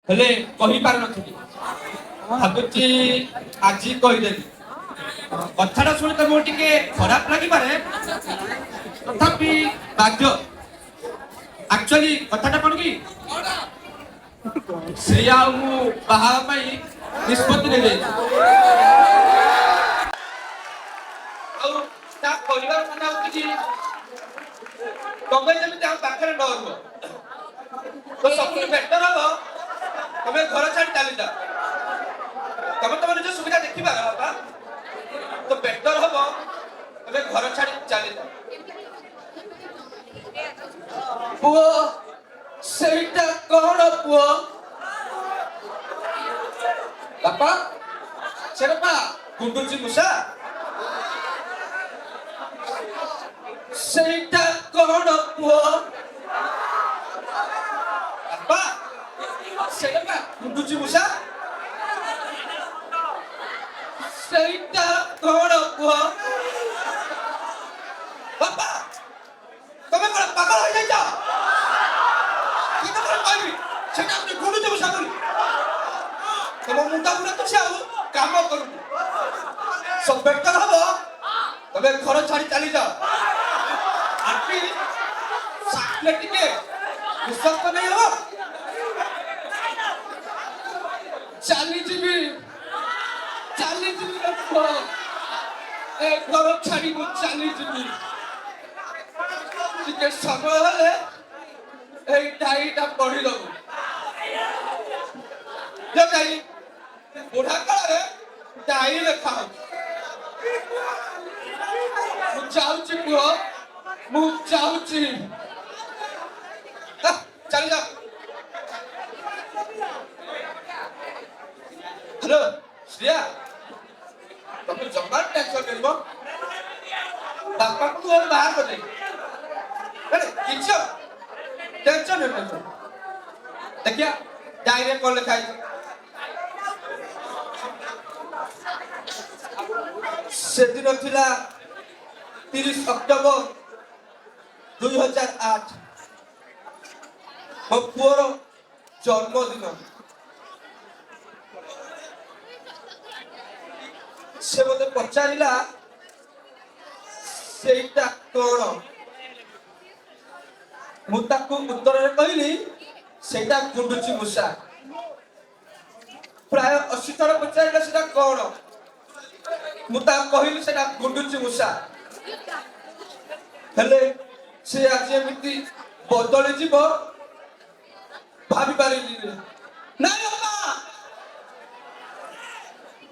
ହେଲେ କହିପାରୁନଥିଲି ଭାବୁଛି ଆଜି କହିଦେବି। କଥାଟା ଶୁଣି ତମକୁ ଟିକେ ଖରାପ ଲାଗିପାରେ, ତଥାପି ବାଧ୍ୟ। ଆକ୍ଚୁଆଲି କଥାଟା କଣ କି, ସେ ଆଉ ମୁଁ ବାହା ହେବା ପାଇଁ ନିଷ୍ପତ୍ତି ନେଇଯାଇଛି। ଆଉ ତା ପରିବାର ମାନେ ହଉଛି କି ତମେ ଯେମିତି ଆମ ପାଖରେ ନ ରୁହ, ତ ସବୁଠୁ ବେଟର ହବ ତମେ ଘର ଛାଡି ଚାଲିଯାଅ। ତମେ ତମ ନିଜ ସୁବିଧା ଦେଖିପାର ବାପା, ତ ବେଟର ହବ ତମେ ଘର ଛାଡି ଚାଲିଯାଅ। ପୁଅ ସେଇଟା କଣ ପୁଅ? ବାପା ସେଟା ପା ଗୁଣ୍ଡୁଚି ମୂଷା। ସେଇଟା କଣ ପୁଅ? ବାପା ସେଇଟା ପା ଗୁଣ୍ଡୁଚି ମୂଷା। ସେଇଟା କଣ ପୁଅ? ବାପା ତମେ କଣ ପାଗଳ ହେଇଯାଇଛ? କି କଥା କହିବି ସେଟା ଗୋଟେ ଗୁଣ୍ଡୁଚି ମୂଷା ବୋଲି? ତମ ମୁଣ୍ଡ ପୁରା କିଛି ଆଉ କାମ କରୁନି। ସବୁ ବେଟର ହବ ତମେ ଘର ଛାଡି ଚାଲିଯାଅ। ଆଣ୍ଟି ସାଥିରେ ଟିକେ ବିଶ୍ୱାସ ତ ନେଇ ହବ। ଚାଲିଯିବି ରେ ପୁଅ, ଏ ଘର ଛାଡି ମୁଁ ଚାଲିଯିବି। ଟିକେ ସମୟ ହେଲେ ଏଇ ଡାଇଟା ପଢିଦବୁ। ଯୋଉଟାକି ବୁଢା କାଳରେ ଡାଇ ଲେଖା ହଉଛି। ମୁଁ ଯାଉଛି ପୁଅ, ମୁଁ ଯାଉଛି। ଚାଲିଯାଅ। ହ୍ୟାଲୋ ଶ୍ରିୟା, ତମେ ଜମା ଟେନସନ କରିବ। ବାପାକୁ ମୋର ବାହାର କରିଦେବି। କିଛି ଟେନସନ ଦେଖିଆ ଡାଇରେ କଣ ଲେଖା ହେଇଛି। ସେଦିନ ଥିଲା 30 ଅକ୍ଟୋବର 2008, ମୋ ପୁଅର ଜନ୍ମଦିନ। ସେ ମତେ ପଚାରିଲା ସେଇଟା କଣ? ମୁଁ ତାକୁ ଉତ୍ତରରେ କହିଲି ସେଇଟା ଗୁଣ୍ଡୁଚି ମୂଷା। ପ୍ରାୟ 80 ଥର ପଚାରିଲା ସେଟା କଣ? ମୁଁ ତାକୁ କହିଲି ସେଟା ଗୁଣ୍ଡୁଚି ମୂଷା। ହେଲେ ସେ ଆଜି ଏମିତି ବଦଳି ଯିବ ଭାବି ପାରିଲିନି। ନାଇଁ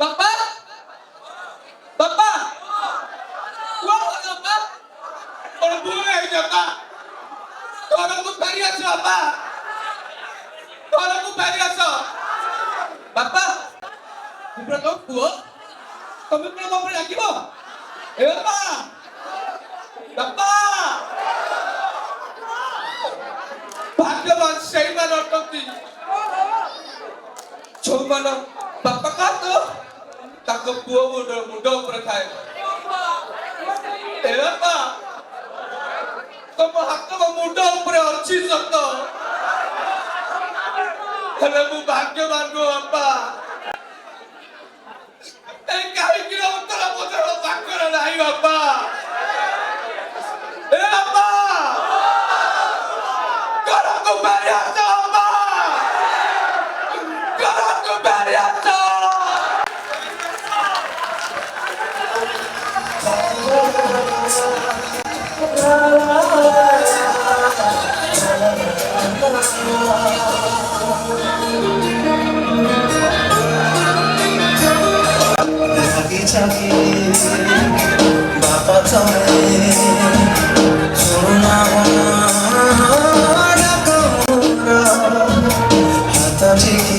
ବାପା, ବାପା ବାପା କଣ ଭୁଲ ହେଇଛି ବାପା? ଘରକୁ ଫେରି ଆସ ବାପା, ଘରକୁ ଫେରି ଆସ। ବାପା ମୁଁ ପୁରା ତମ ପୁଅ, ତମେ ପୁରା ମୋ ଉପରେ ଡାକିବ? ଏ ବାପା, ବାପା। ଭାଗ୍ୟବାନ ସେଇମାନେ ଅଟନ୍ତି ଯୋଉମାନେ ବାପା କାହାତ ତାଙ୍କ ପୁଅ ମୁଣ୍ଡ ଉପରେ ଥାଏ। ଏ ବାପା ତମ ହାତ ମୋ ମୁଣ୍ଡ ଉପରେ ଅଛି ସତ, ହେଲେ ମୁଁ ଭାଗ୍ୟବାନ ବାପା। এই কাহিনীর উত্তর বোঝার পাকড় নাই বাবা। এ বাবা ঘরକୁ ଫେରି ଆସ ବାବା, ଘରକୁ ଫେରି ଆସ। बापा तमें छोड़ना हाथ ठीक